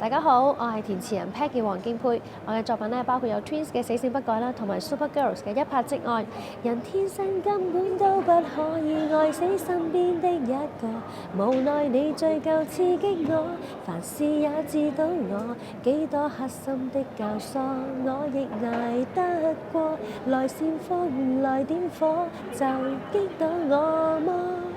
大家好，我係填詞人 Peggy 黃敬佩。我嘅作品包括有 Twins 嘅《死性不改》啦，同埋 Super Girls 嘅《一拍即愛》。人天生根本都不可以愛死身邊的一個，無奈你追究刺激我，凡事也知道我幾多黑心的教唆，我亦捱得過。來煽風來點火，就擊倒我麼？